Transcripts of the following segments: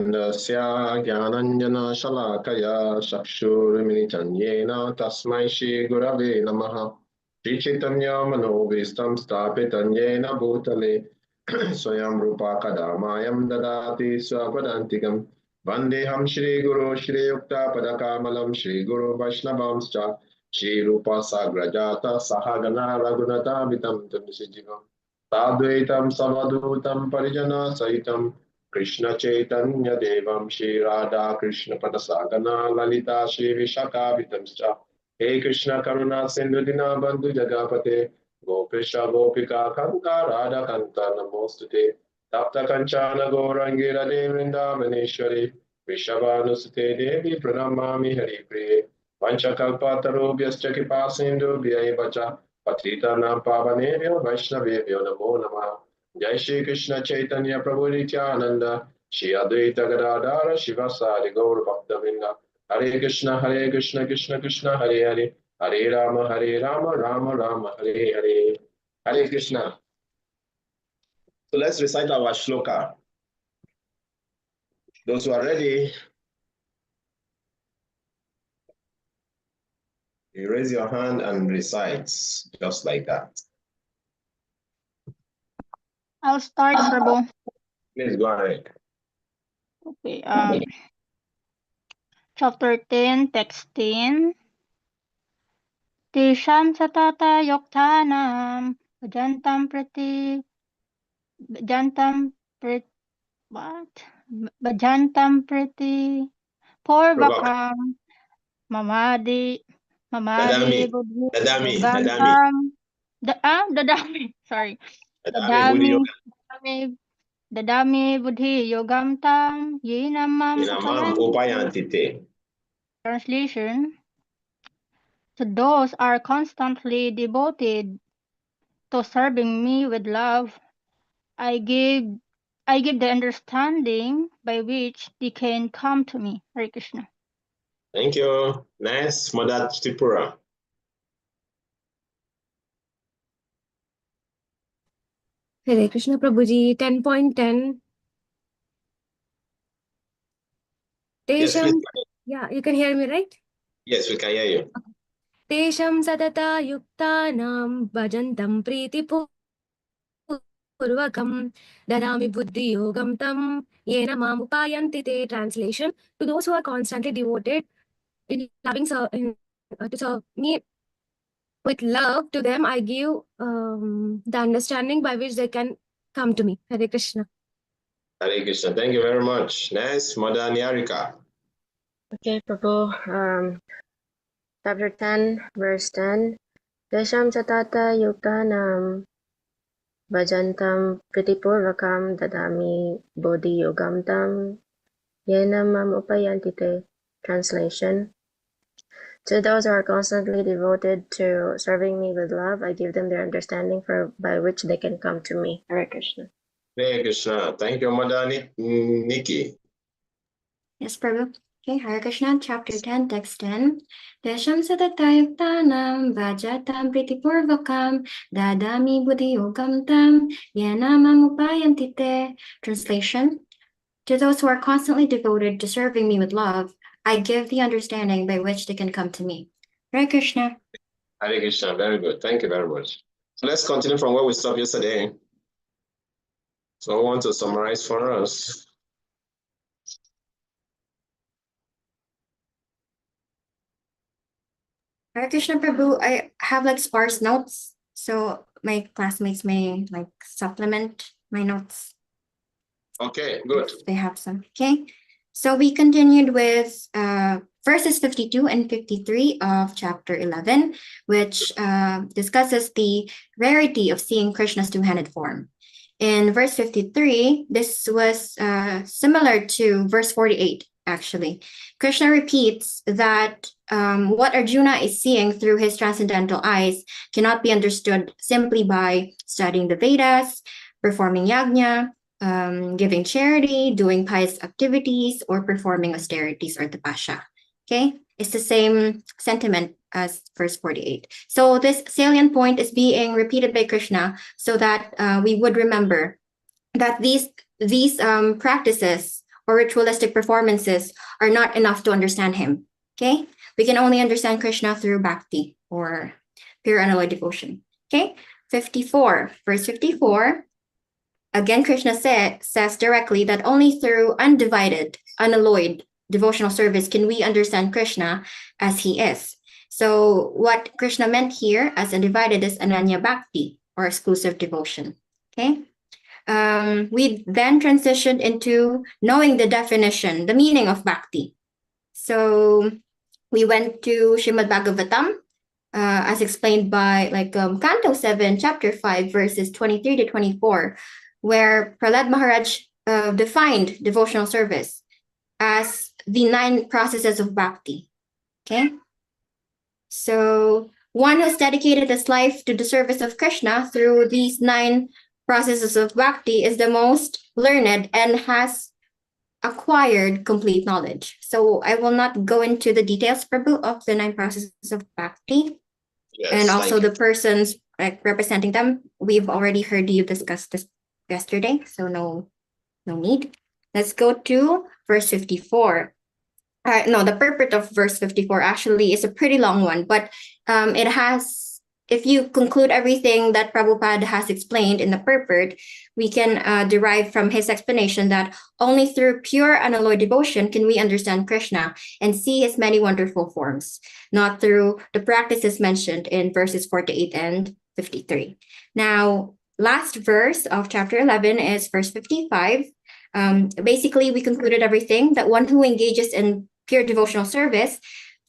Tasya Gyananjana Shalakaya Chakshurmilitam Yena Tasmai Shri Gurave Namaha Shri Chaitanya Manovistam Stapitam Yena Bhutale Swayam Rupa Kadamayam Dadati Swapadantikam Vandeham Shri Guru Shri Yukta Padakamalam Shri Guru Vaishnavamscha Shri Rupa Sagrajata Sahagana Raghunata Vitam Tamisijivam Sadvaitam Savadutam Parijana Saitam Krishna Chaitanya Devam Shri Radha Krishna Padasagana Lalita Shri Vishaka Vitamscha He Krishna Karuna Sindhu Dina Bandhu Jagapate Gopesha Gopika Kanta Radha Kanta Namostute Tapta Kanchana Gorangira Devrinda Maneshwari Vishavanusute Devi Pranamami Hari Priye Vanchakalpa Tarubhyascha Kipa Sindhu Vyai Vacha Patita Nam Pavanebhyo Vaishnavebhyo Namo Namah Jai Shri Krishna Chaitanya Prabhu Nityananda Shri Advaita Gadadara Shivasari Gaur Bhaktavinda Hare Krishna Krishna Krishna Hare Hare Hare Rama Rama Rama Hare Hare Hare Krishna. So let's recite our shloka. Those who are ready, you raise your hand and recite just like that. I'll start, Prabhu. Please go ahead. Okay. Chapter 10, text 10. Tesham satata yoktanam bhajantam prati porvakam mamadi buddhi yogantam dadami sorry dadami buddhi yogantam yenamam upayantite. Translation: to those are constantly devoted to serving me with love, I give the understanding by which they can come to me. Hare Krishna. Thank you. Next, Mother Tripura. Hare Krishna Prabhuji, 10.10. Yes, yeah, you can hear me, right? Yes, we can hear you. Tesham sadata yuktanam bhajantam priti purvakam dadami buddhi yogam tam yena mam upayanti te. Translation: to those who are constantly devoted in loving to serve me with love, to them I give the understanding by which they can come to me. Hare Krishna. Hare Krishna. Thank you very much. Next, Mother Nyarika. Okay, Prabhu. Chapter 10, verse 10. Tesham satata yuktanam bhajantam pritipurvakam dadami bodhi yogam tam yena mam upayantite. Translation: to those who are constantly devoted to serving me with love, I give them their understanding by which they can come to me. Hare Krishna. Hare Krishna. Thank you, Mother Nikki. Yes, Prabhu. Okay, Hare Krishna, chapter 10, text 10. Desham satatayuktanam vajatam pritipurvakam dadami buddhi yogam tam yenamam upayantite. Translation: to those who are constantly devoted to serving me with love, I give the understanding by which they can come to me. Hare Krishna. Hare Krishna. Very good. Thank you very much. So let's continue from where we stopped yesterday. So I want to summarize for us. Hare Krishna Prabhu, I have like sparse notes, so my classmates may like supplement my notes. Okay, good. If they have some. Okay, so we continued with verses 52 and 53 of chapter 11, which discusses the rarity of seeing Krishna's two-handed form. In verse 53, this was similar to verse 48, actually. Krishna repeats that what Arjuna is seeing through his transcendental eyes cannot be understood simply by studying the Vedas, performing yajna, giving charity, doing pious activities, or performing austerities or tapasya. Okay, it's the same sentiment as verse 48. So this salient point is being repeated by Krishna so that we would remember that these practices or ritualistic performances are not enough to understand him. Okay? We can only understand Krishna through bhakti or pure unalloyed devotion. Okay? 54, verse 54. Again, Krishna says directly that only through undivided, unalloyed devotional service can we understand Krishna as he is. So what Krishna meant here as undivided is Ananya Bhakti, or exclusive devotion. Okay? We then transitioned into knowing the definition, the meaning of Bhakti. So we went to Srimad Bhagavatam, as explained by Canto 7, Chapter 5, verses 23 to 24, where Prahlad Maharaj defined devotional service as the 9 processes of bhakti. Okay? So one who's dedicated his life to the service of Krishna through these 9 processes of bhakti is the most learned and has acquired complete knowledge. So I will not go into the details, Prabhu, of the 9 processes of bhakti. Yes, and also the persons representing them. We've already heard you discuss this yesterday, so no need. Let's go to verse 54. No, the purport of verse 54 actually is a pretty long one, but it has, if you conclude everything that Prabhupada has explained in the purport, we can derive from his explanation that only through pure unalloyed devotion can we understand Krishna and see his many wonderful forms, not through the practices mentioned in verses 48 and 53. Now, last verse of chapter 11 is verse 55. Basically, we concluded everything that one who engages in pure devotional service,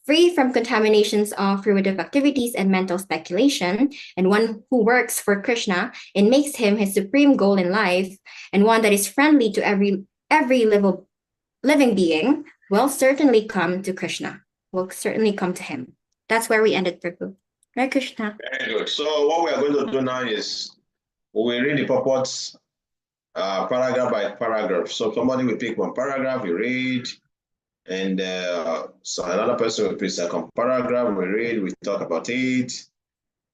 free from contaminations of fruitive activities and mental speculation, and one who works for Krishna and makes him his supreme goal in life, and one that is friendly to every living being, will certainly come to Krishna, will certainly come to him. That's where we ended, Prabhu. Right, Krishna? Very good. So what we are going to do now is we read the purports paragraph by paragraph. So somebody will pick one paragraph, we read, and so another person will pick second paragraph, we read, we talk about it,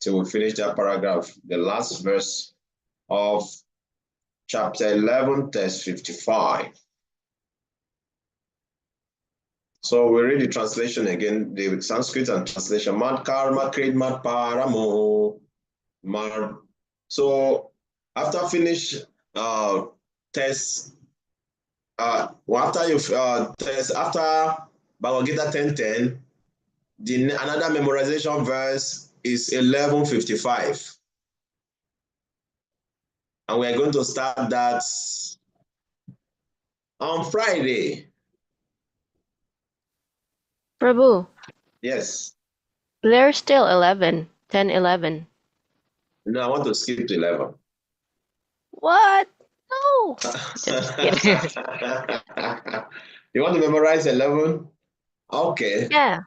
till we finish that paragraph, the last verse of chapter 11, verse 55. So we read the translation again, the Sanskrit and translation. Mad karma krid mad paramo. So after finish test, after you test, after Bhagavad Gita 10:10, another memorization verse is 11:55. And we're going to start that on Friday. Prabhu, Yes. there's still 11, 10, 11. No, I want to skip to 11. What? No. Just kidding. You want to memorize 11? Okay. Yeah.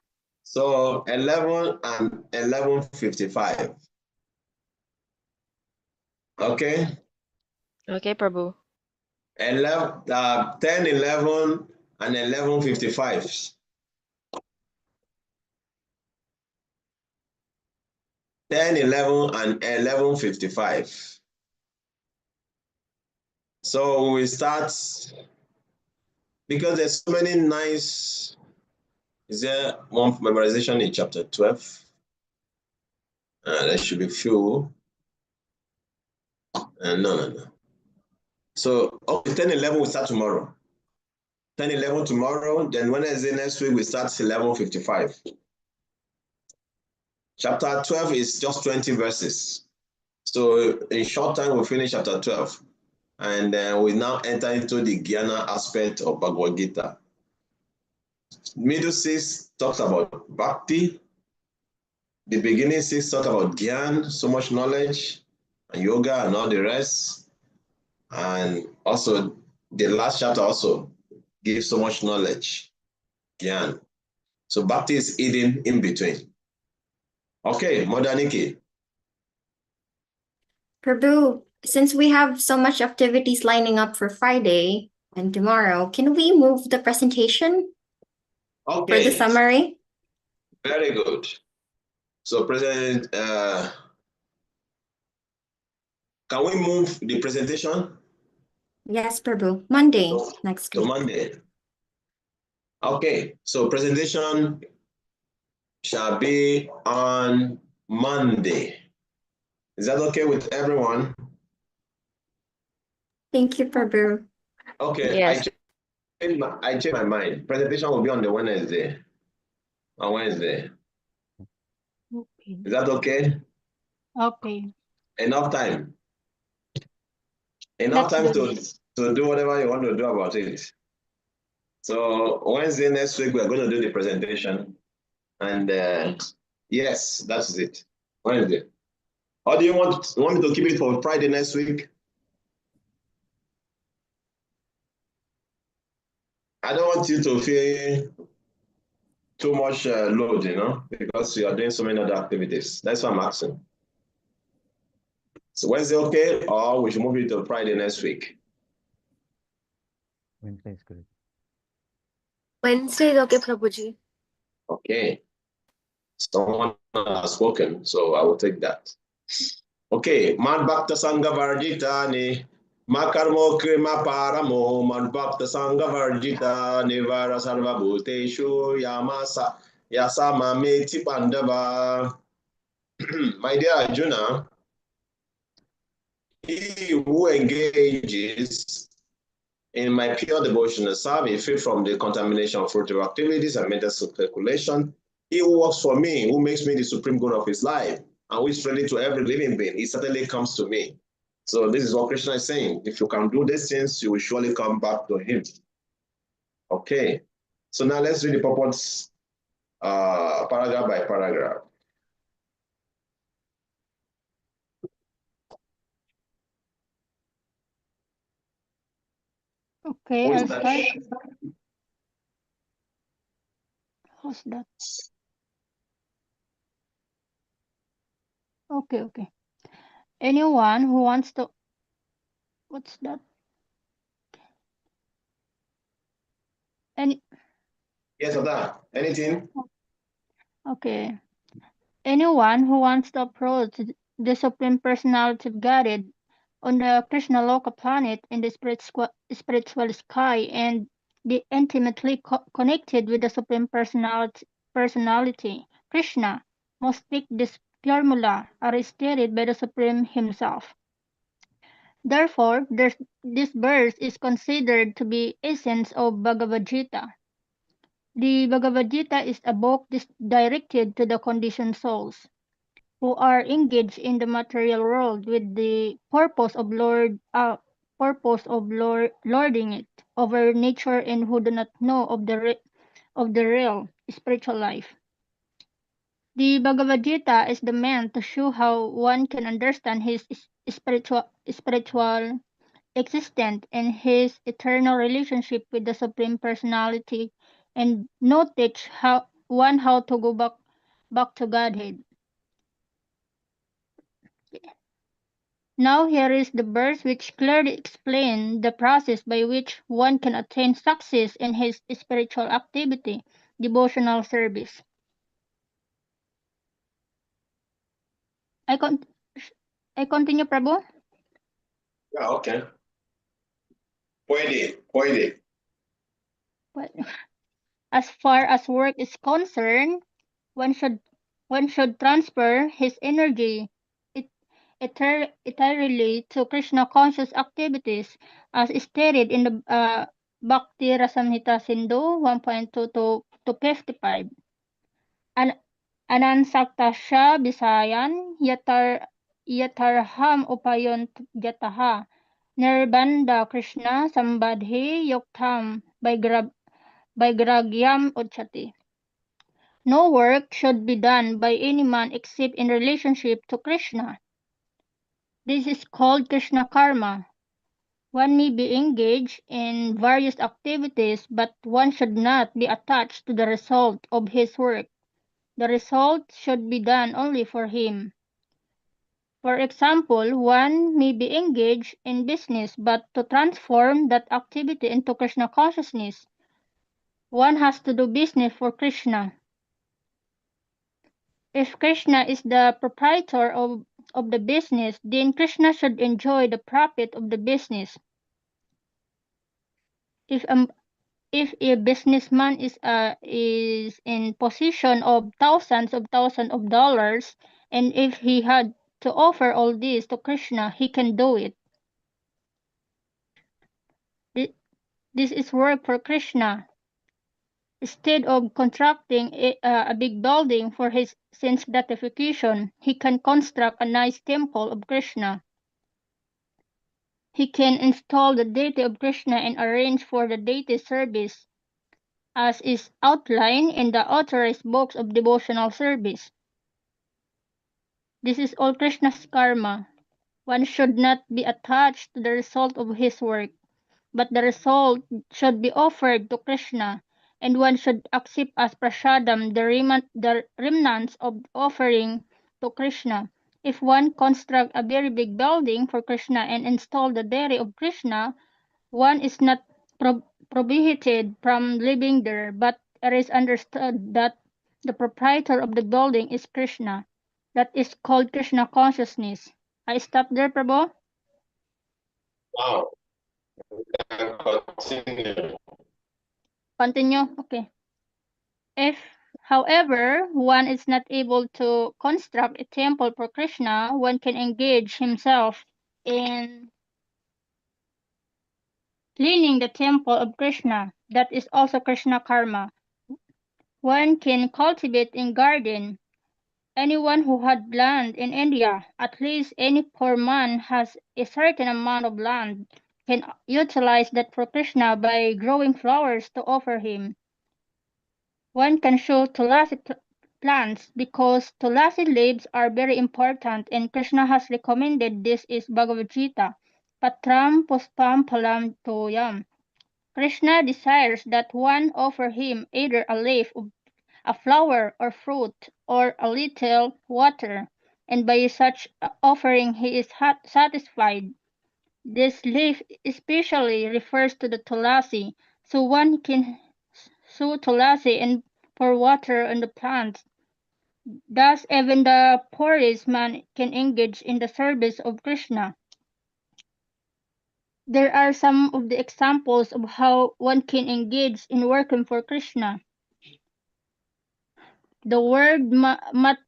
So 11 and 11:55. Okay. Okay, Prabhu. 11, 10, 11, and 11:55. 10, 11, and 11:55. So we start because there's so many nice. Is there one memorization in chapter 12? There should be few. No. So, okay, 10, 11 we start tomorrow. 10, 11 tomorrow, then Wednesday next week we start 11:55. Chapter 12 is just 20 verses. So in short time we'll finish chapter 12. And we now enter into the Jnana aspect of Bhagavad Gita. Middle 6 talks about Bhakti. The beginning 6 talks about Gyan, so much knowledge, and yoga and all the rest. And also the last chapter also gives so much knowledge, Gyan. So Bhakti is hidden in between. Okay, Modaniki. Prabhu, since we have so much activities lining up for Friday and tomorrow, can we move the presentation for the Okay, summary? very good. So President, can we move the presentation? Yes, Prabhu. Monday So, next so week. Monday. Okay, so presentation shall be on Monday. Is that okay with everyone? Thank you, Prabhu. Okay, Yes. I changed my mind. Presentation will be on the Wednesday. On Wednesday. Okay. Is that okay? Okay. Enough time. Enough That's time good. to do whatever you want to do about it. So Wednesday next week, we're going to do the presentation. And yes, that's it. Wednesday. Or do you want me to keep it for Friday next week? I don't want you to feel too much load, because you are doing so many other activities. That's what I'm asking. So Wednesday okay, or we should move it to Friday next week? Wednesday is good. Wednesday is okay, Prabhuji. Okay. Someone has spoken, so I will take that. Okay, Mad Bhakta Sangha Varjitani, Makarmo Krima Paramo, Mad Bhakta Sangha Varjita, Nivara Sarva Bhuteshu, Yamasa, Yasama Meti Pandava. My dear Arjuna, he who engages in my pure devotional service, free from the contamination of fruitive activities and mental speculation, he who works for me, who makes me the supreme good of his life, and who is friendly to every living being, he certainly comes to me. So this is what Krishna is saying. If you can do these things, you will surely come back to him. Okay. So now let's read the purports paragraph by paragraph. Okay, Who is I'll that? start. Who's that? Okay. Anyone who wants to... What's that? Yes, Ada. Anything? Okay. Anyone who wants to approach the Supreme Personality of Godhead on the Krishna Loka planet in the spiritual sky and be intimately connected with the Supreme Personality, Krishna, must take this formula as stated by the Supreme himself. Therefore, this verse is considered to be essence of Bhagavad Gita. The Bhagavad Gita is a book directed to the conditioned souls who are engaged in the material world with the purpose of lording it over nature and who do not know of the real spiritual life. The Bhagavad Gita is the meant to show how one can understand his spiritual existence and his eternal relationship with the Supreme Personality, and no teach how to go back to Godhead. Now here is the verse which clearly explains the process by which one can attain success in his spiritual activity, devotional service. I continue, Prabhu. Yeah, okay. Puede. But as far as work is concerned, one should transfer his energy entirely to Krishna conscious activities, as stated in the Bhakti Rasamhita Sindhu 1.2 to 55. Anansaktasya Bisayan Yatarham Upayon Jataha Nirbanda Krishna Sambadhi Yuktam Baigragyam Uchati. No work should be done by any man except in relationship to Krishna. This is called Krishna karma. One may be engaged in various activities, but one should not be attached to the result of his work. The result should be done only for him. For example, one may be engaged in business, but to transform that activity into Krishna consciousness, one has to do business for Krishna. If Krishna is the proprietor of the business, then Krishna should enjoy the profit of the business. if a businessman is in possession of thousands of dollars, and if he had to offer all this to Krishna, he can do it. This is work for Krishna. Instead of constructing a big building for his sense gratification, he can construct a nice temple of Krishna. He can install the deity of Krishna and arrange for the deity service, as is outlined in the authorized books of devotional service. This is all Krishna's karma. One should not be attached to the result of his work, but the result should be offered to Krishna, and one should accept as prasadam the remnants of offering to Krishna. If one construct a very big building for Krishna and install the deity of Krishna, one is not prohibited from living there, but it is understood that the proprietor of the building is Krishna. That is called Krishna consciousness. I stop there, Prabhu. Wow. Continue. Continue? Okay. If, however, one is not able to construct a temple for Krishna, one can engage himself in cleaning the temple of Krishna. That is also Krishna karma. One can cultivate in garden. Anyone who had land in India, at least any poor man has a certain amount of land, can utilize that for Krishna by growing flowers to offer him. One can show tulasi plants because tulasi leaves are very important, and Krishna has recommended this is Bhagavad Gita. Patram puspam phalam toyam. Krishna desires that one offer him either a leaf, a flower, or fruit, or a little water, and by such offering he is satisfied. This leaf especially refers to the tulasi, so one can sow tulasi and pour water on the plants. Thus, even the poorest man can engage in the service of Krishna. There are some of the examples of how one can engage in working for Krishna. The word matparama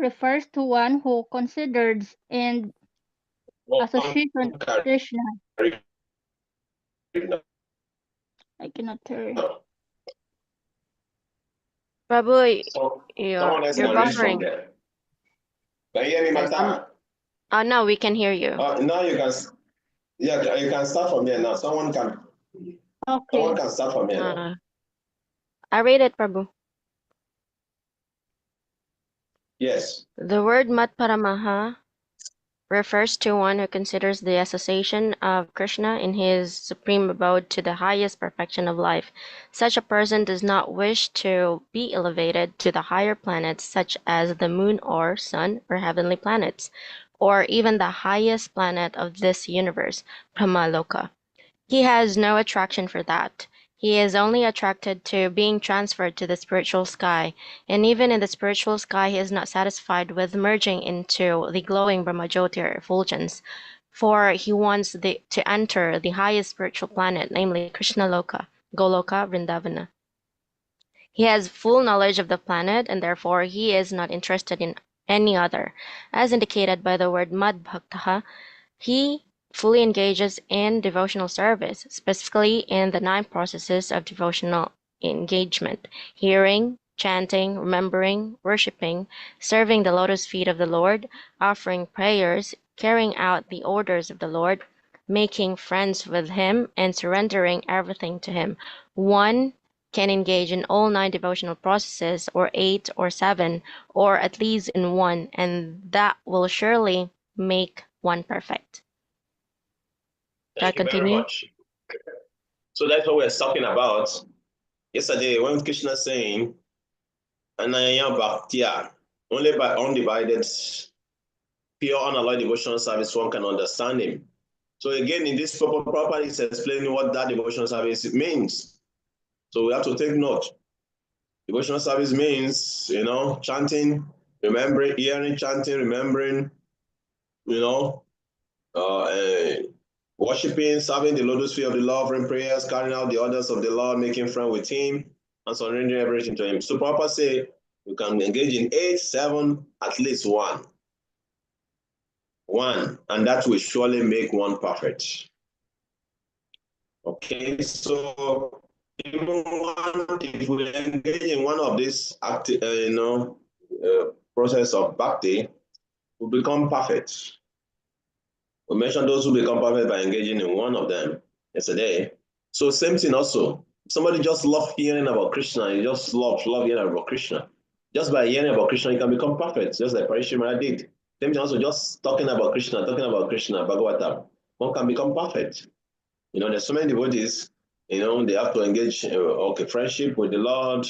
refers to one who considers and association with Krishna. I cannot hear. Prabhu, Someone else you're can read from buffering. there. Can you hear me, Mata? Now we can hear you. Now you can. Yeah, you can start from here now. Someone can start from here now. I read it, Prabhu. Yes. The word matparamaha refers to one who considers the association of Krishna in his supreme abode to the highest perfection of life. Such a person does not wish to be elevated to the higher planets such as the moon or sun or heavenly planets, or even the highest planet of this universe, Brahmaloka. He has no attraction for that. He is only attracted to being transferred to the spiritual sky, and even in the spiritual sky he is not satisfied with merging into the glowing Brahmajyoti or effulgence, for he wants to enter the highest spiritual planet, namely Krishna Loka, Goloka, Vrindavana. He has full knowledge of the planet, and therefore he is not interested in any other. As indicated by the word Madbhaktaha, he fully engages in devotional service, specifically in the 9 processes of devotional engagement: hearing, chanting, remembering, worshipping, serving the lotus feet of the Lord, offering prayers, carrying out the orders of the Lord, making friends with him, and surrendering everything to him. One can engage in all 9 devotional processes, or 8 or 7, or at least in one, and that will surely make one perfect. Thank you very much. So that's what we're talking about. Yesterday, when Krishna saying, Anaya Bhaktiya, only by undivided, pure, unalloyed devotional service, one can understand him. So again, in this properly, it's explaining what that devotional service means. So we have to take note. Devotional service means, chanting, remembering, hearing, chanting, remembering, Worshipping, serving the lotus feet of the Lord, offering prayers, carrying out the orders of the Lord, making friends with him, and surrendering everything to him. So Papa say you can engage in 8, 7, at least one. One, and that will surely make one perfect. Okay, so even if we engage in one of these process of bhakti, we become perfect. We mentioned those who become perfect by engaging in one of them yesterday. So same thing also. Somebody just loves hearing about Krishna. You just love hearing about Krishna. Just by hearing about Krishna, you can become perfect, just like Parishimara did. Same thing also, just talking about Krishna, Bhagavatam, one can become perfect. You know, there's so many devotees, you know, they have to engage, friendship with the Lord,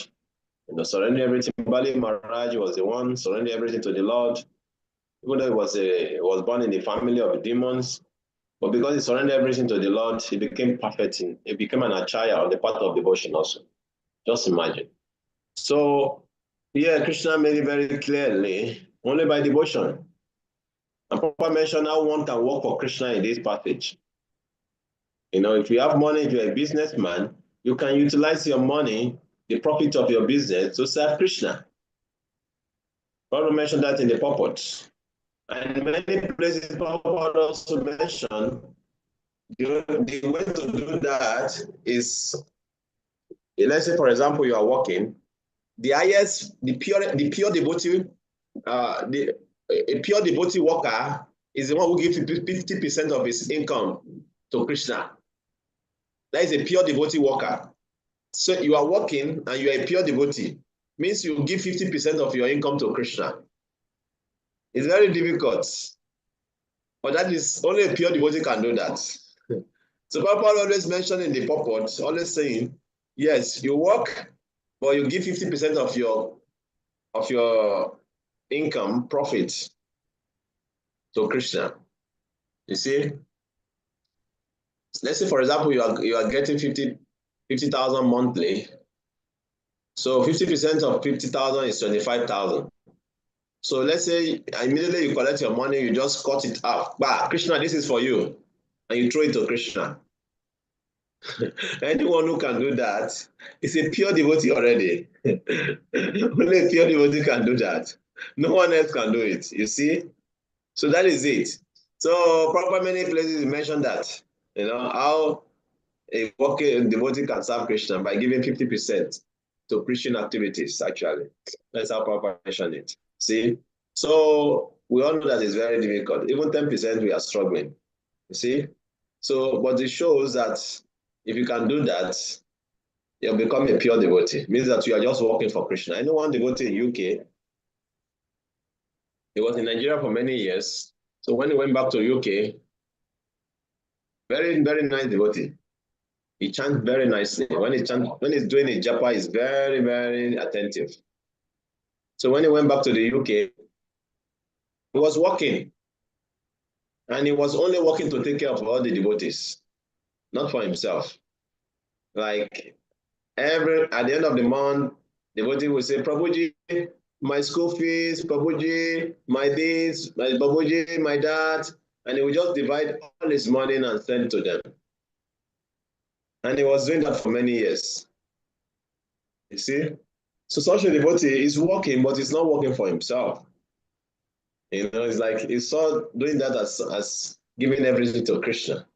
you know, surrender everything. Bali Maharaj was the one, surrender everything to the Lord. Even though he was born in the family of demons, but because he surrendered everything to the Lord, he became perfect. He became an acharya on the path of devotion also. Just imagine. So, yeah, Krishna made it very clearly, only by devotion. And Papa mentioned how one can work for Krishna in this passage. You know, if you have money, if you're a businessman, you can utilize your money, the profit of your business, to serve Krishna. Papa mentioned that in the purport. And many places Papa also mentioned the way to do that is, let's say, for example, you are working, the pure devotee, a pure devotee worker is the one who gives 50% of his income to Krishna. That is a pure devotee worker. So you are working and you are a pure devotee, means you give 50% of your income to Krishna. It's very difficult, but that is only a pure devotee can do that. So Papa always mentioned in the purport, always saying, yes, you work, but you give 50% of your income profit to Krishna. You see? Let's say, for example, you are getting 50,000 monthly. So 50% of 50,000 is 25,000. So let's say immediately you collect your money, you just cut it off. Bah, Krishna, this is for you. And you throw it to Krishna. Anyone who can do that is a pure devotee already. Only a pure devotee can do that. No one else can do it, you see? So that is it. So Prabhupada many places mention that, you know, how a working devotee can serve Krishna by giving 50% to Christian activities, actually. That's how Prabhupada mentioned it. See? So we all know that it's very difficult. Even 10% we are struggling. You see? So, but it shows that if you can do that, you'll become a pure devotee. It means that you are just working for Krishna. I know one devotee in UK. He was in Nigeria for many years. So when he went back to UK, very, very nice devotee. He chants very nicely. When he's doing a japa, he's very, very attentive. So when he went back to the UK, he was working. And he was only working to take care of all the devotees, not for himself. Like at the end of the month, the devotee will say, Prabhuji, my school fees, Prabhuji, my this, Prabhuji, my that. And he will just divide all his money and send to them. And he was doing that for many years. You see? So such a devotee is working, but he's not working for himself. You know, it's like he saw doing that as giving everything to Krishna.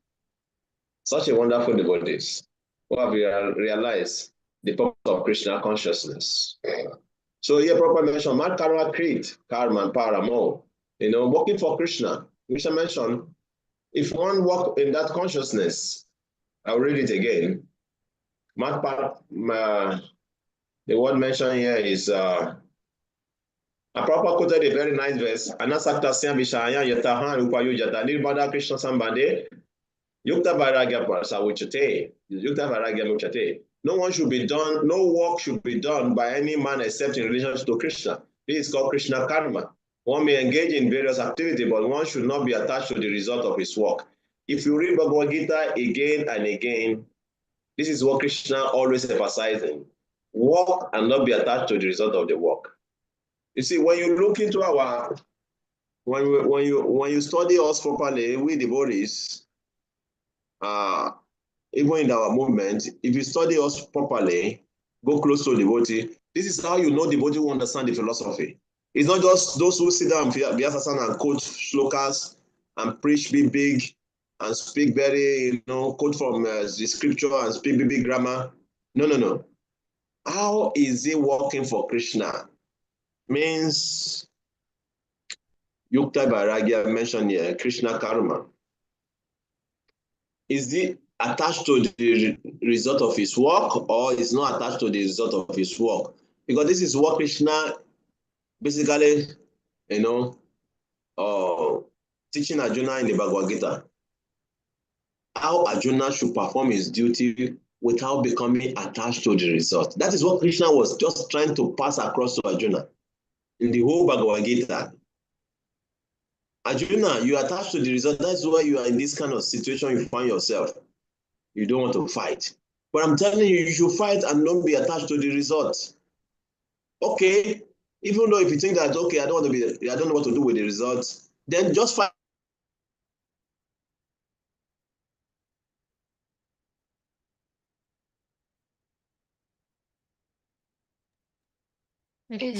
Such a wonderful devotee who have realized the purpose of Krishna consciousness. So here Prabhupada mentioned, Mat Karma Krit, Karma and Paramo. You know, working for Krishna. Krishna mentioned, if one walk in that consciousness, I'll read it again. The word mentioned here is Prabhupada quoted a very nice verse. Anasakta Syam Vishaya Yatahan Upayujata Nirbada Krishna Sambande Yukta Vairagya Savuchate. Yukta Vairagya Muchate. No work should be done by any man except in relation to Krishna. This is called Krishna Karma. One may engage in various activities, but one should not be attached to the result of his work. If you read Bhagavad Gita again and again, this is what Krishna always emphasizing. Work and not be attached to the result of the work. You see, when you look into when you study us properly, we devotees, even in our movement, if you study us properly, go close to devotee, this is how you know devotee who understand the philosophy. It's not just those who sit down Vyasasana and quote shlokas and preach big and speak very, quote from the scripture and speak big grammar. No. How is it working for Krishna? Means Yukta Vairagya mentioned here, Krishna Karma. Is it attached to the result of his work or is not attached to the result of his work? Because this is what Krishna basically, teaching Arjuna in the Bhagavad Gita. How Arjuna should perform his duty without becoming attached to the result. That is what Krishna was just trying to pass across to Arjuna in the whole Bhagavad Gita. Arjuna, you are attached to the result. That's why you are in this kind of situation you find yourself. You don't want to fight. But I'm telling you, you should fight and don't be attached to the result. Okay, even though if you think that, okay, I don't know what to do with the results, then just fight. Is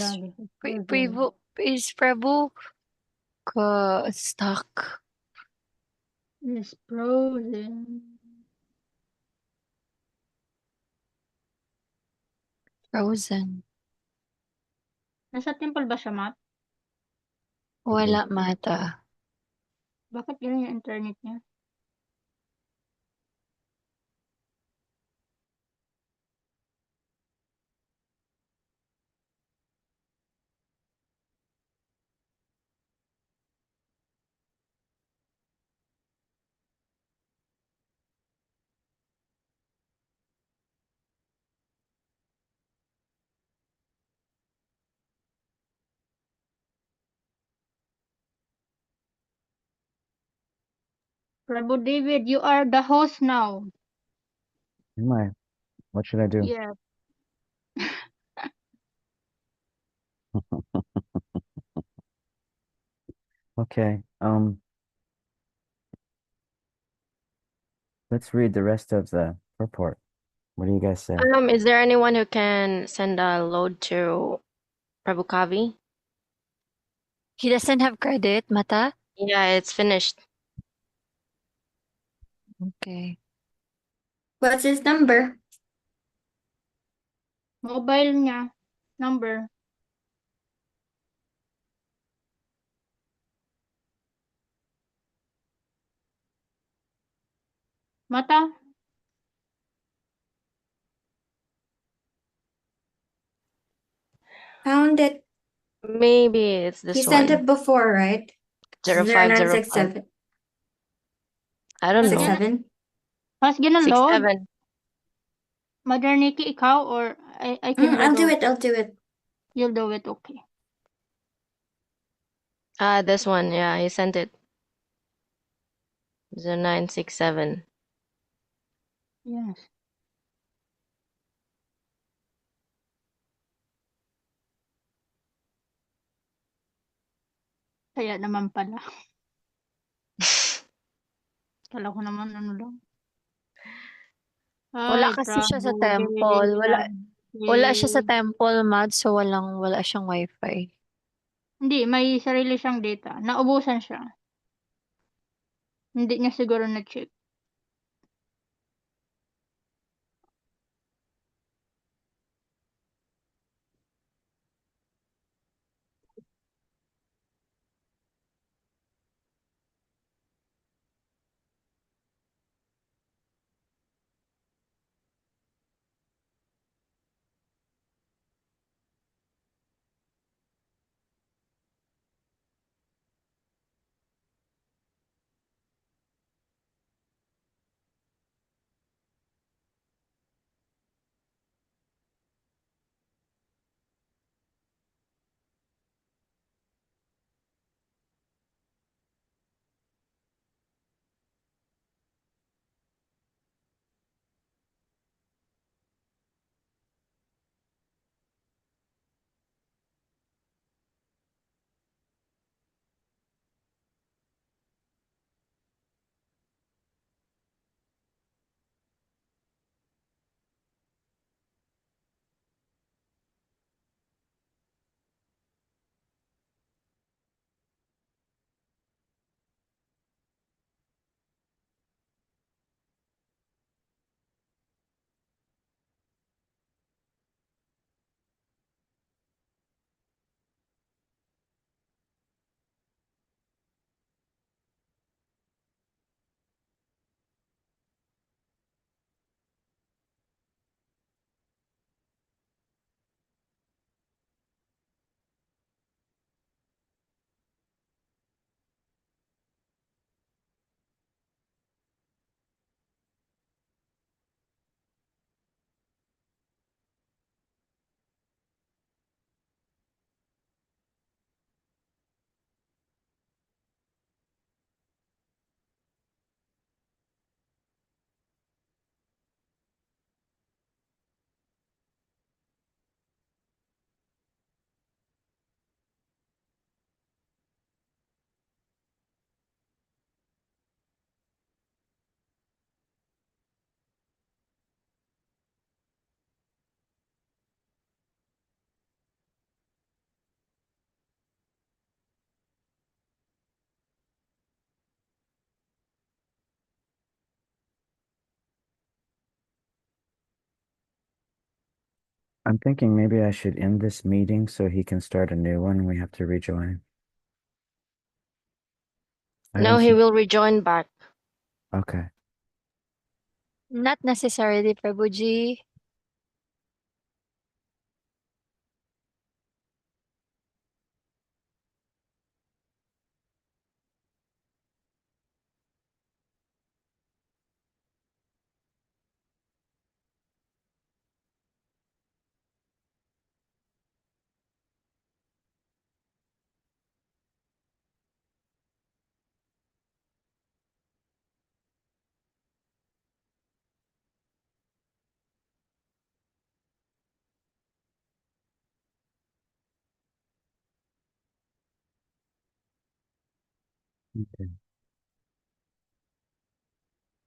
Prabhu stuck? It's frozen. Frozen. Nasa temple ba siya, Matt? Wala mata. Bakit yun yung internet niya? Prabhu David, you are the host now. Am I? What should I do? Yeah. Okay. Let's read the rest of the report. What do you guys say? Is there anyone who can send a load to Prabhu Kavi? He doesn't have credit, Mata? Yeah, it's finished. Okay. What's his number? Mobile niya. Number. Mata? Found it. Maybe it's He this sent one. it before, right? 0505. 0967. I don't know. 67. Has ginaload? 67. Mother Nikki, ikaw or I can I'll read do out? it. I'll do it. You'll do it, okay. This one, yeah, he sent it. 0967. Yes. Kaya naman pala. Kala ko naman ano lang. Wala Ay, kasi siya sa Prabhu temple. Wala siya sa David. temple, Mad, so wala siyang wifi. Hindi, may sarili siyang data. Naubusan siya. Hindi niya siguro na-check. I'm thinking maybe I should end this meeting so he can start a new one. We have to rejoin. I No, don't he see- will rejoin back. Okay. Not necessarily, Prabhuji. Okay.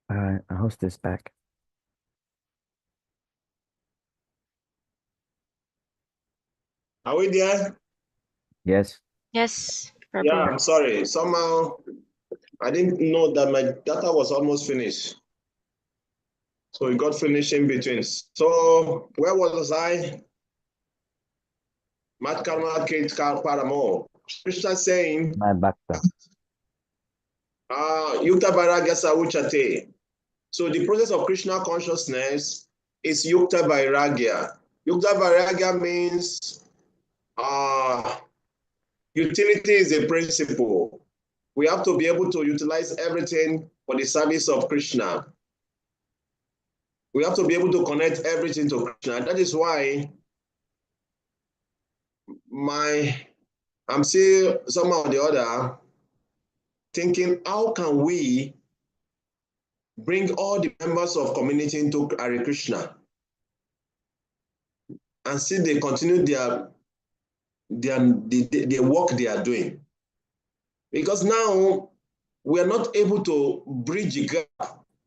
I'll host this back. Are we there? Yes. Yes, Prabhu. Yeah, I'm sorry. Somehow I didn't know that my data was almost finished. So it got finished in between. So where was I? KaviKarnapura. Krishna saying, My bhakta. Yukta Vairagya Sauchate. So the process of Krishna consciousness is Yukta Vairagya. Yukta Vairagya means utility is a principle. We have to be able to utilize everything for the service of Krishna. We have to be able to connect everything to Krishna. That is why I'm still somehow or the other thinking, how can we bring all the members of community into Hare Krishna and see they continue the work they are doing? Because now we are not able to bridge the gap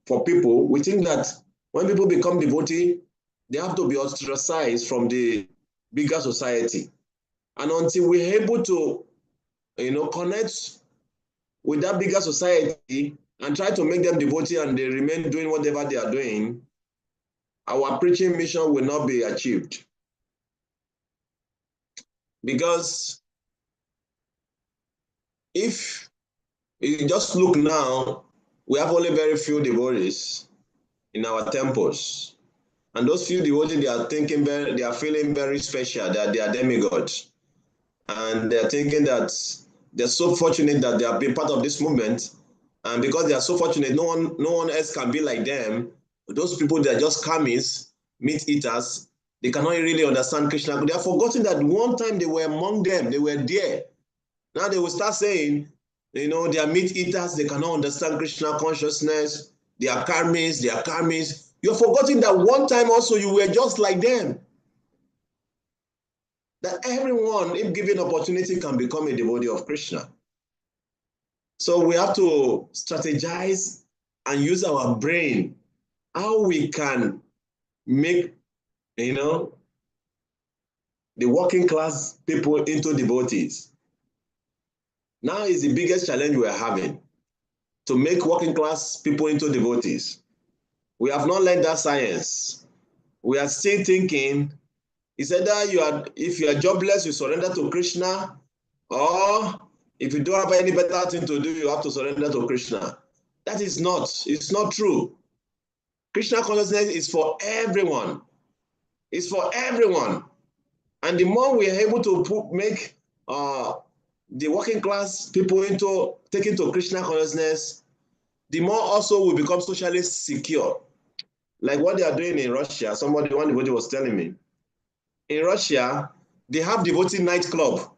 for people. We think that when people become devotee, they have to be ostracized from the bigger society. And until we're able to, connect with that bigger society and try to make them devotee and they remain doing whatever they are doing, our preaching mission will not be achieved. Because if you just look now, we have only very few devotees in our temples. And those few devotees, they are feeling very special, that they are demigods. And they're thinking that they're so fortunate that they have been part of this movement. And because they are so fortunate, no one else can be like them. Those people, they are just karmis, meat eaters. They cannot really understand Krishna. They have forgotten that one time they were among them, they were there. Now they will start saying, they are meat eaters, they cannot understand Krishna consciousness, they are karmis, they are karmis. You're forgetting that one time also you were just like them. That everyone, if given opportunity, can become a devotee of Krishna. So we have to strategize and use our brain, how we can make, the working class people into devotees. Now is the biggest challenge we're having, to make working class people into devotees. We have not learned that science. We are still thinking, it's either if you are jobless, you surrender to Krishna, or if you don't have any better thing to do, you have to surrender to Krishna. That is it's not true. Krishna consciousness is for everyone. It's for everyone. And the more we are able to make the working class people taken to Krishna consciousness, the more also we become socially secure. Like what they are doing in Russia, one devotee was telling me. In Russia, they have devotee nightclub.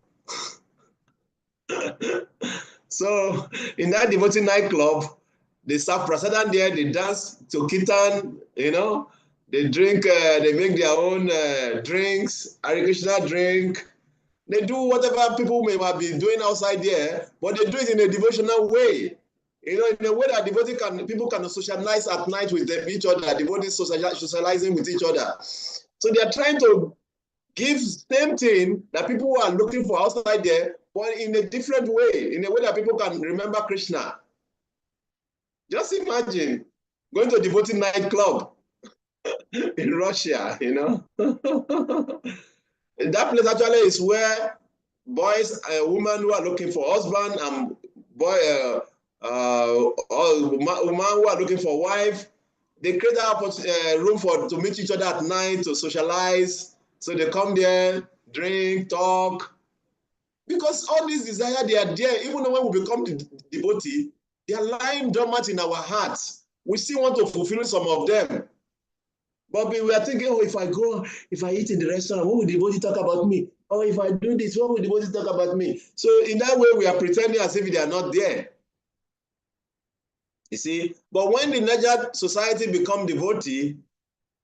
So in that devotee nightclub, they serve prasadam there, they dance to kirtan, they drink, they make their own drinks, Hare Krishna drink. They do whatever people may be doing outside there, but they do it in a devotional way. In a way that people can socialize at night with each other, devotees socializing with each other. So they are trying to give same thing that people are looking for outside there, but in a different way, in a way that people can remember Krishna. Just imagine going to a devotee nightclub. in Russia, you know. That place actually is where boys and women who are looking for husband and woman who are looking for wife, they create that room to meet each other at night, to socialize. So they come there, drink, talk. Because all these desires, they are there. Even when we become the devotee, they are lying dormant in our hearts. We still want to fulfill some of them. But we are thinking, oh, if I eat in the restaurant, what will the devotee talk about me? Or if I do this, what will the devotee talk about me? So in that way, we are pretending as if they are not there. You see? But when the Naja society become devotee,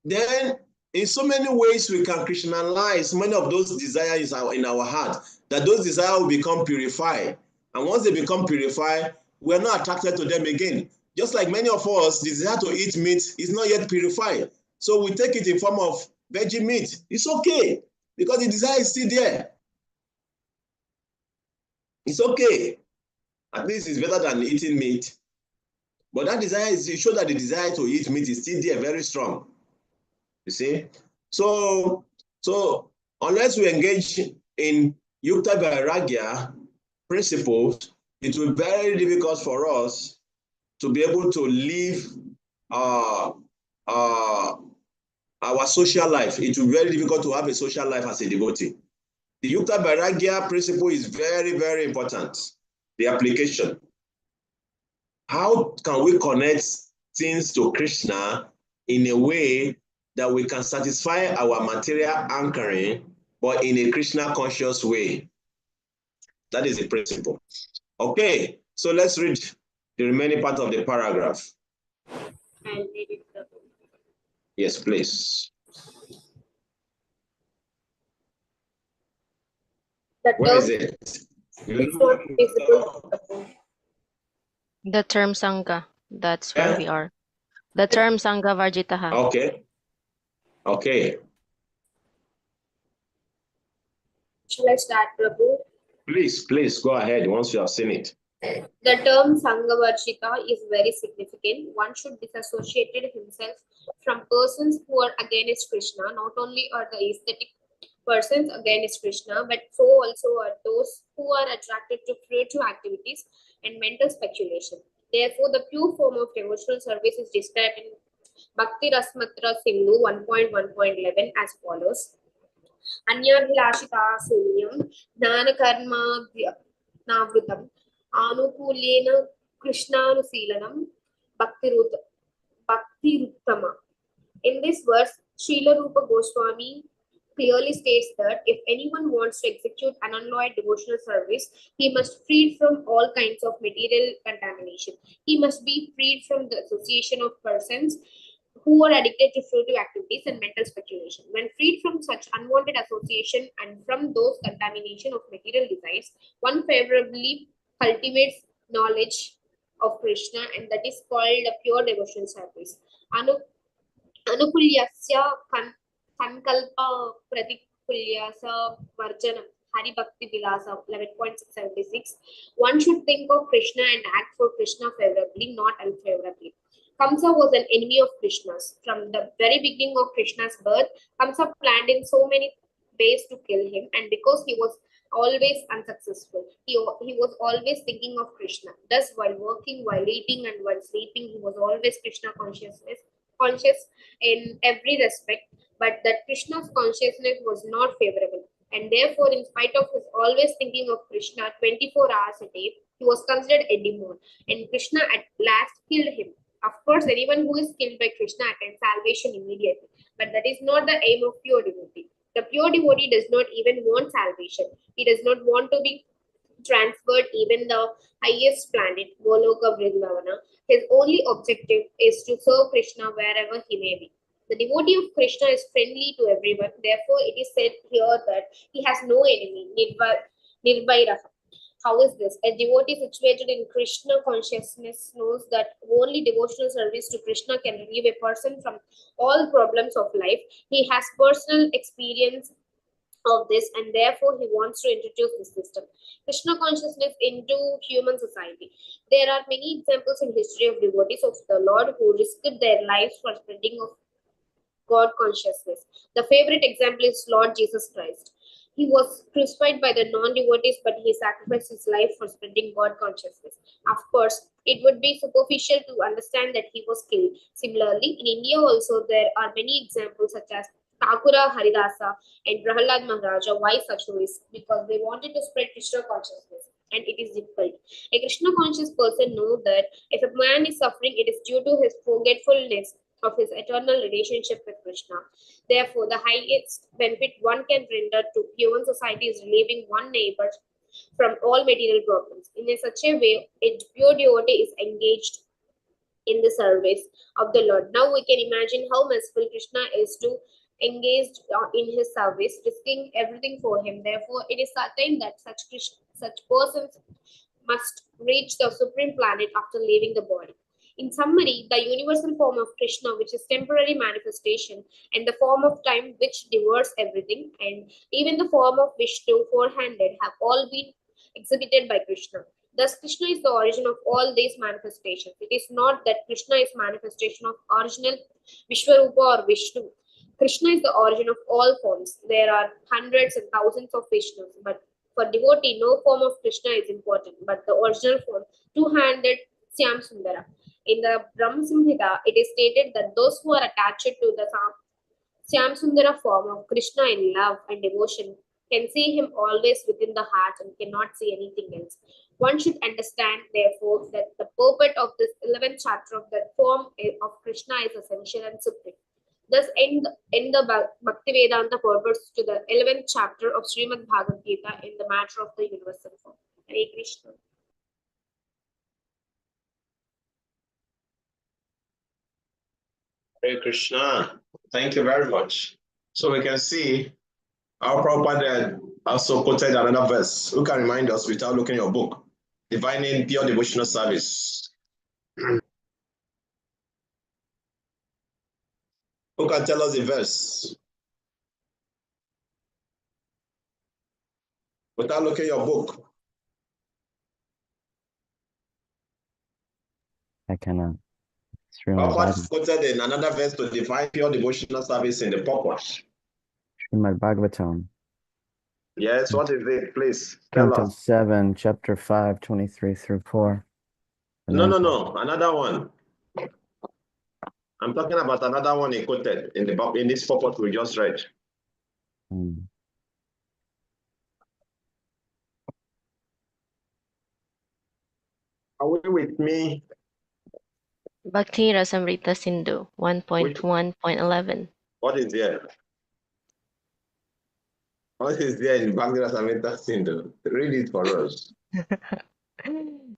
then in so many ways we can Christianize many of those desires in our heart, that those desires will become purified. And once they become purified, we're not attracted to them again. Just like many of us, the desire to eat meat is not yet purified. So we take it in form of veggie meat. It's okay, because the desire is still there. It's okay. At least it's better than eating meat. But that desire it shows that the desire to eat meat is still there, very strong. You see? So unless we engage in Yukta Vairagya principles, it will be very difficult for us to be able to live our social life. It will be very difficult to have a social life as a devotee. The Yukta Vairagya principle is very, very important. The application. How can we connect things to Krishna in a way that we can satisfy our material anchoring, but in a Krishna conscious way? That is the principle. Okay, so let's read the remaining part of the paragraph. Yes, please. Where is it? The term Sangha, that's where we are. The term Sangha Varjitaha. Okay. Okay. Shall I start, Prabhu? Please go ahead once you have seen it. The term Sanghavarshita is very significant. One should disassociate himself from persons who are against Krishna. Not only are the aesthetic persons against Krishna, but so also are those who are attracted to creative activities and mental speculation. Therefore, the pure form of devotional service is described in Bhakti Rasmatra Sindhu 1.1.11 as follows. Anyabhilashita sunyam jnana karma navrutam anukulyena krishnanusilanam bhaktiruttama. In this verse, Srila Rupa Goswami clearly states that if anyone wants to execute an unalloyed devotional service, he must free from all kinds of material contamination. He must be freed from the association of persons who are addicted to fruitive activities and mental speculation. When freed from such unwanted association and from those contamination of material desires, one favorably cultivates knowledge of Krishna, and that is called a pure devotional service. Anukulyasya Sankalpa Pratikulyasa Varjanam Hari Bhakti Vilasa 11.676. One should think of Krishna and act for Krishna favorably, not unfavorably. Kamsa was an enemy of Krishna's. From the very beginning of Krishna's birth, Kamsa planned in so many ways to kill him, and because he was always unsuccessful, he was always thinking of Krishna. Thus, while working, while eating, and while sleeping, he was always Krishna conscious in every respect, but that Krishna's consciousness was not favorable. And therefore, in spite of his always thinking of Krishna 24 hours a day, he was considered a demon, and Krishna at last killed him. Of course, anyone who is killed by Krishna attains salvation immediately, but that is not the aim of pure devotee. The pure devotee does not even want salvation. He does not want to be transferred even the highest planet, Goloka Vrindavana. His only objective is to serve Krishna wherever he may be. The devotee of Krishna is friendly to everyone. Therefore, it is said here that he has no enemy, Nirvairaha. How is this? A devotee situated in Krishna consciousness knows that only devotional service to Krishna can relieve a person from all problems of life. He has personal experience of this, and therefore he wants to introduce this system, Krishna consciousness, into human society. There are many examples in history of devotees of the Lord who risked their lives for spreading of God consciousness. The favorite example is Lord Jesus Christ. He was crucified by the non-devotees, but he sacrificed his life for spreading God consciousness. Of course, it would be superficial to understand that he was killed. Similarly, in India also there are many examples such as Thakura Haridasa and Prahalad Maharaja. Why such risk? Because they wanted to spread Krishna consciousness, and it is difficult. A Krishna conscious person knows that if a man is suffering, it is due to his forgetfulness of his eternal relationship with Krishna. Therefore, the highest benefit one can render to human society is relieving one neighbor from all material problems. In such a way, a pure devotee is engaged in the service of the Lord. Now we can imagine how merciful Krishna is to engage in his service, risking everything for him. Therefore, it is certain that such persons must reach the supreme planet after leaving the body. In summary, the universal form of Krishna, which is temporary manifestation, and the form of time which devours everything, and even the form of Vishnu, four-handed, have all been exhibited by Krishna. Thus, Krishna is the origin of all these manifestations. It is not that Krishna is manifestation of original Vishwarupa or Vishnu. Krishna is the origin of all forms. There are hundreds and thousands of Vishnus, but for devotee, no form of Krishna is important, but the original form, two-handed Syam Sundara. In the Brahma Samhita, it is stated that those who are attached to the Syam Sundara form of Krishna in love and devotion can see him always within the heart and cannot see anything else. One should understand, therefore, that the purport of this 11th chapter of the form of Krishna is essential and supreme. Thus, in the Bhakti Vedanta purports to the 11th chapter of Srimad Bhagavad Gita in the matter of the universal form. Hare Krishna. Hare Krishna. Thank you very much. So we can see our Prabhupada also quoted another verse. Who can remind us without looking at your book? Divining pure devotional service. Who can tell us the verse? Without looking at your book. I cannot. Prabhupada quoted in another verse to define pure devotional service in the purpose. Srimad Bhagavatam. Yes, what is it? Please tell Canto us. 7, chapter 5, 23 through 4. No. Another one. I'm talking about another one he quoted in this purpose we just read. Are we with me? Bhakti Rasamrita Sindhu 1.1.11. What is there? What is there in Bhakti Rasamrita Sindhu? Read it for us.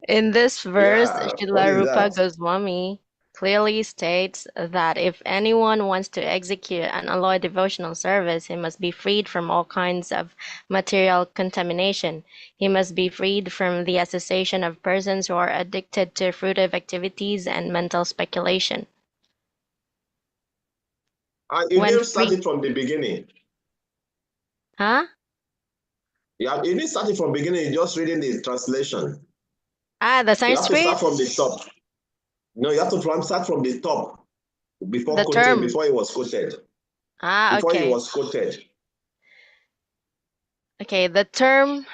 In this verse, Yeah, what Srila is Rupa that? Goswami clearly states that if anyone wants to execute an alloyed devotional service, he must be freed from all kinds of material contamination. He must be freed from the association of persons who are addicted to fruitive activities and mental speculation. You When didn't start free- it from the beginning. Huh? Yeah, you didn't start it from the beginning, you're just reading the translation. The You have to Sanskrit? start from the top. No, you have to start from the top before The quoted, term. before it was quoted. Before Okay. it was quoted. Okay, the term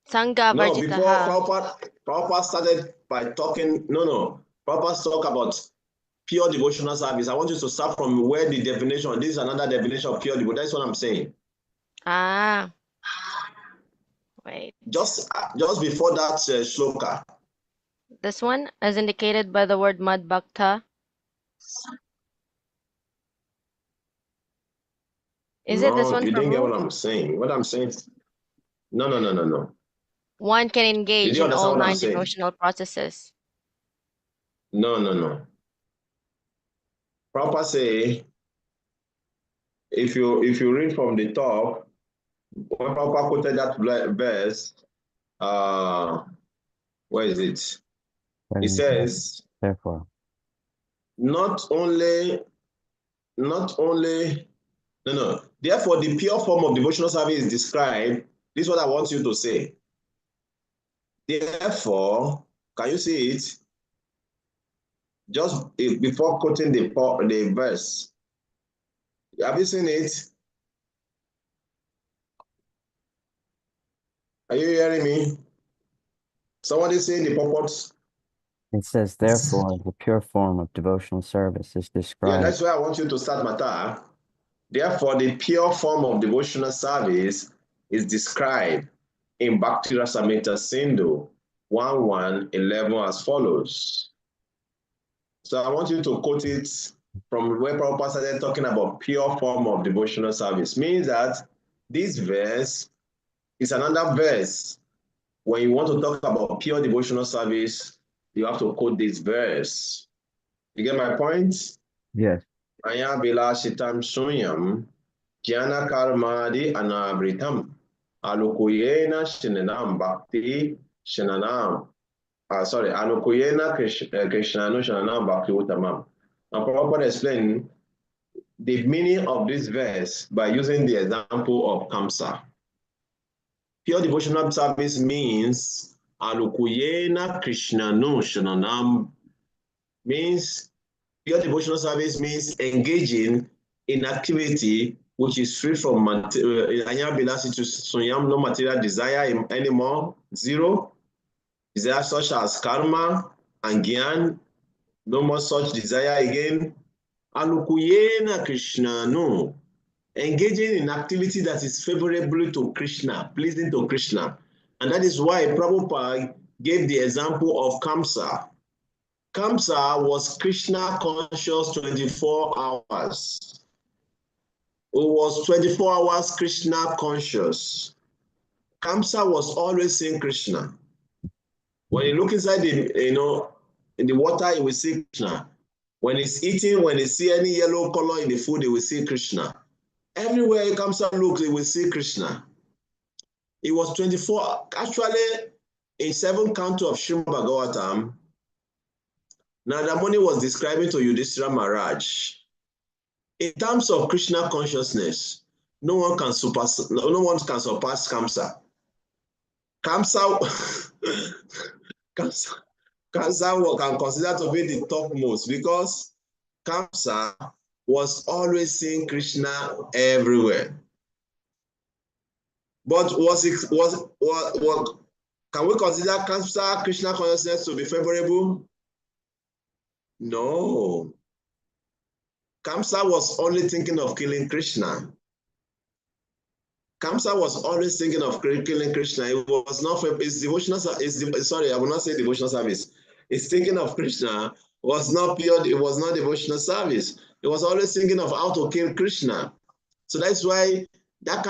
Sangha No, before Varjitaha. Prabhupada started by talking, Prabhupada talk about pure devotional service. I want you to start from where the definition, this is another definition of pure devotion. That's what I'm saying. Wait. Just before that shloka. This one, as indicated by the word Mad Bhakta. Is it this No, one, you didn't get Prabhu? what I'm saying. What I'm saying, no. One can Did engage you in understand all what I'm 9 saying? devotional processes. No. Prabhupada say, if you read from the top, when Prabhupada quoted that verse, where is it? It says, Therefore. Therefore, the pure form of devotional service is described. This is what I want you to say. Therefore, can you see it? just before quoting the verse. Have you seen it? Are you hearing me? Somebody saying the purport. It says, therefore, the pure form of devotional service is Yeah, described. that's why I want you to start, Mata. Therefore, the pure form of devotional service is described in Bhakti Rasamrita Sindhu 1:11 as follows. So I want you to quote it from where Prabhupada started talking about pure form of devotional service. Means that this verse is another verse. When you want to talk about pure devotional service, you have to quote this verse. You get my point? Yes. Aya Vilashitam Sunyam Jnana Karmadi Anabritam Alukuyena Shinanam Bhakti Shinanam. Alukuyena Krishnanu Shinanam Bhakti Uttamam. And Prabhupada explained the meaning of this verse by using the example of Kamsa. Pure devotional service means Alukuyena Krishnanu Shinanam, means pure devotional service means engaging in activity which is free from no material desire anymore, zero desire such as karma and gyan, no more such desire again. Alukuyena Krishna, no. Engaging in activity that is favorable to Krishna, pleasing to Krishna. And that is why Prabhupada gave the example of Kamsa. Kamsa was Krishna conscious 24 hours. It was 24 hours Krishna conscious. Kamsa was always seeing Krishna. When you look inside in the water, you will see Krishna. When he's eating, when he see any yellow color in the food, he will see Krishna. Everywhere Kamsa looks, he will see Krishna. It was 24, actually, in 7th canto of Srimad Bhagavatam, Narada Muni was describing to Yudhishthira Maharaj. In terms of Krishna consciousness, no one can surpass Kamsa. Kamsa can consider to be the topmost because Kamsa was always seeing Krishna everywhere. But can we consider Kamsa Krishna consciousness to be favorable? No. Kamsa was only thinking of killing Krishna. Kamsa was always thinking of killing Krishna. It was not for his devotional. Sorry, I will not say devotional service. His thinking of Krishna was not pure. It was not devotional service. It was always thinking of how to kill Krishna. So that's why that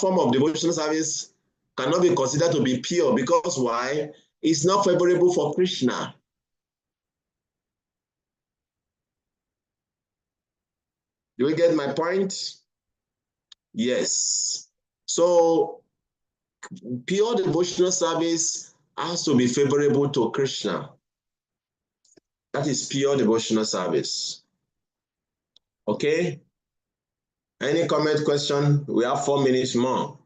form of devotional service cannot be considered to be pure because why? It's not favorable for Krishna. Do we get my point? Yes. So pure devotional service has to be favorable to Krishna. That is pure devotional service. Okay? Any comment, question? We have 4 minutes more.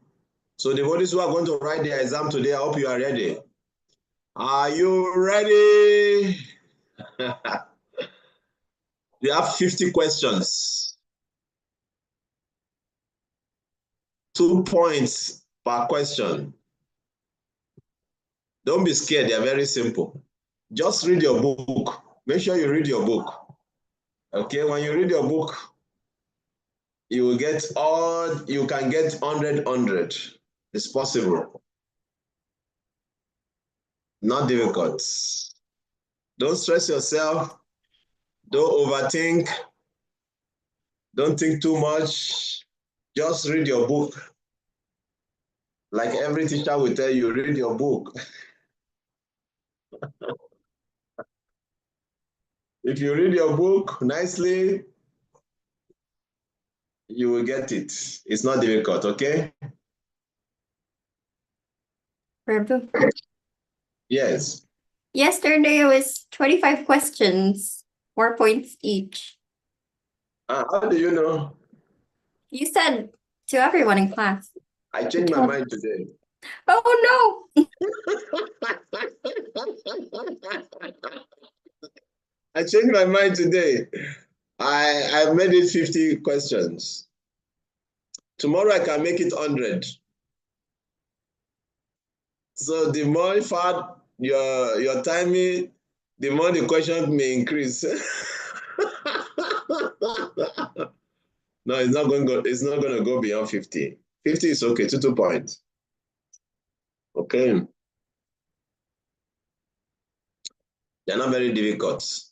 So the devotees who are going to write their exam today, I hope you are ready. Are you ready? You have 50 questions. 2 points per question. Don't be scared, they are very simple. Just read your book. Make sure you read your book. Okay, when you read your book, you can get 100. It's possible. Not difficult. Don't stress yourself. Don't overthink. Don't think too much. Just read your book. Like every teacher will tell you, read your book. If you read your book nicely, you will get it. It's not difficult, okay? Prabhu. Yes. Yesterday it was 25 questions, 4 points each. How do you know? You said to everyone in class. I changed my mind today. Oh no! I changed my mind today. I made it 50 questions. Tomorrow I can make it 100. So the more far your timing, the more the question may increase. No, it's not going to go beyond 50. 50 is okay, 2 points. Okay. They're not very difficult.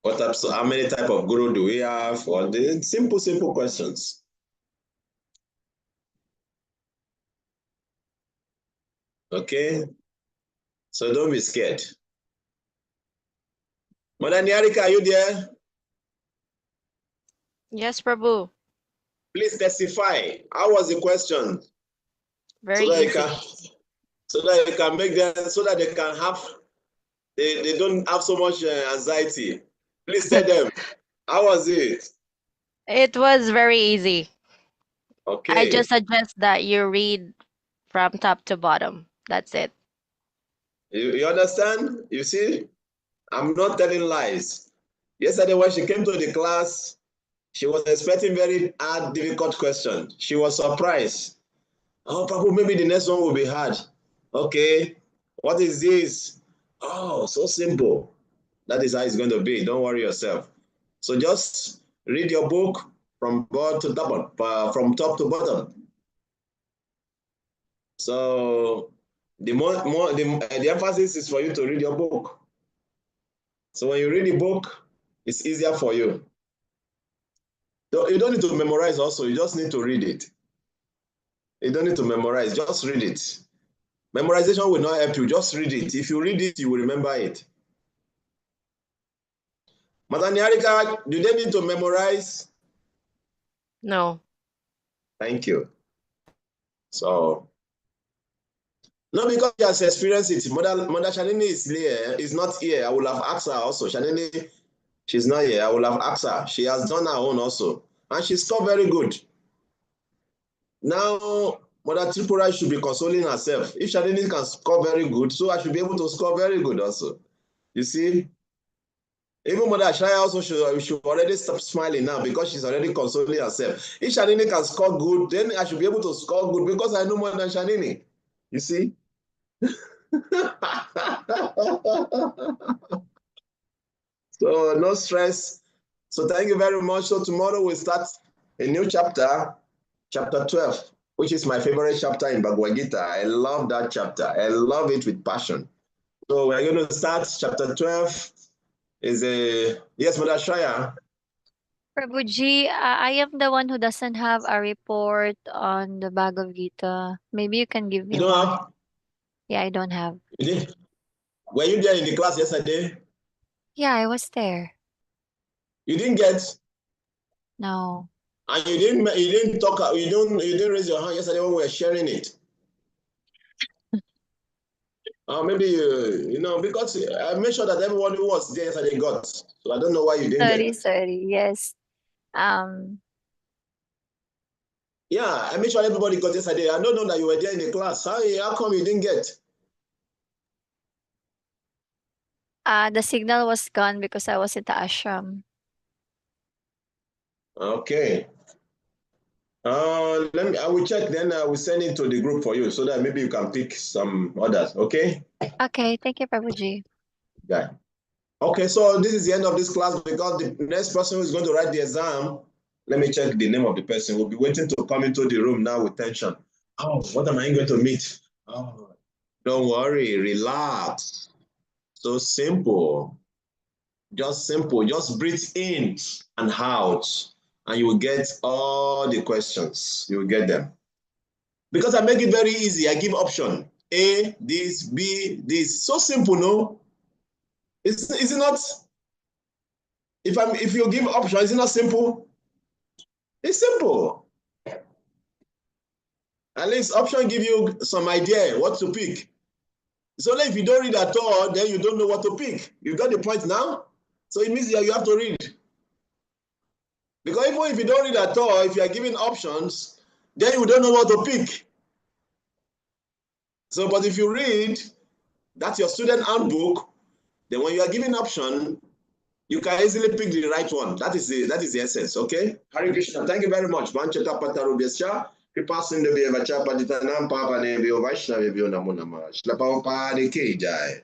How many type of guru do we have? Or the simple questions. Okay. So don't be scared. Mother Nyarika, are you there? Yes, Prabhu. Please testify. How was the question? Very so that easy. you can make them, so that they can have, they don't have so much anxiety. Please tell them. How was it? It was very easy. Okay. I just suggest that you read from top to bottom. That's it. You understand? You see? I'm not telling lies. Yesterday when she came to the class, she was expecting very hard, difficult question. She was surprised. Oh, Papa, maybe the next one will be hard. Okay. What is this? Oh, so simple. That is how it's going to be. Don't worry yourself. So just read your book from bottom to top, from top to bottom. So the emphasis is for you to read your book. So when you read the book, it's easier for you. So you don't need to memorize also, you just need to read it. You don't need to memorize, just read it. Memorization will not help you, just read it. If you read it, you will remember it. Madam Nyarika, do they need to memorize? No. Thank you. So, no, because she has experienced it. Mother Shanini is not here. I will have asked her also. Shanini, she's not here. I will have asked her. She has done her own also. And she scored very good. Now, Mother Tripura should be consoling herself. If Shanini can score very good, so I should be able to score very good also. You see? Even Mother Shaya also should already stop smiling now because she's already consoling herself. If Shanini can score good, then I should be able to score good because I know more than Shanini. You see? So no stress. So thank you very much. So tomorrow we'll start a new chapter, chapter 12, which is my favorite chapter in Bhagavad Gita. I love that chapter. I love it with passion. So we're going to start chapter 12. Yes, Mother Shaya. Prabhuji, I am the one who doesn't have a report on the Bhagavad Gita. Maybe you can give me You don't one. have? Yeah, I don't have. Were you there in the class yesterday? Yeah, I was there. You didn't get? No. And you didn't talk, you didn't raise your hand yesterday when we were sharing it. Maybe because I made sure that everyone who was there yesterday got. So I don't know why you didn't get. Sorry. Yes. Yeah, I made sure everybody got yesterday. I don't know that you were there in the class. How come you didn't get? The signal was gone because I was at the ashram. Okay. I will check, then I will send it to the group for you so that maybe you can pick some others, okay? Okay, thank you, Prabhuji. Yeah. Okay, so this is the end of this class because the next person who is going to write the exam, let me check the name of the person. We'll be waiting to come into the room now with tension. Oh, what am I going to meet? Oh, don't worry, relax. So simple. Just simple. Just breathe in and out, and you will get all the questions. You will get them. Because I make it very easy, I give option. A, this, B, this. So simple, no? Is it not? If you give option, is it not simple? It's simple. At least option give you some idea what to pick. So if you don't read at all, then you don't know what to pick. You got the point now? So it means that you have to read. Because even if you don't read at all, if you are given options, then you don't know what to pick. So, but if you read, that's your student handbook, Then when you are given option, you can easily pick the right one. That is the essence, okay? Hare Krishna, thank you very much. Manchata Patarubhyascha, Kripasinda Bheva Chapaditana, Papa Nebio Vaishnava Namo Namah. Shla Prabhupada Ki Jai.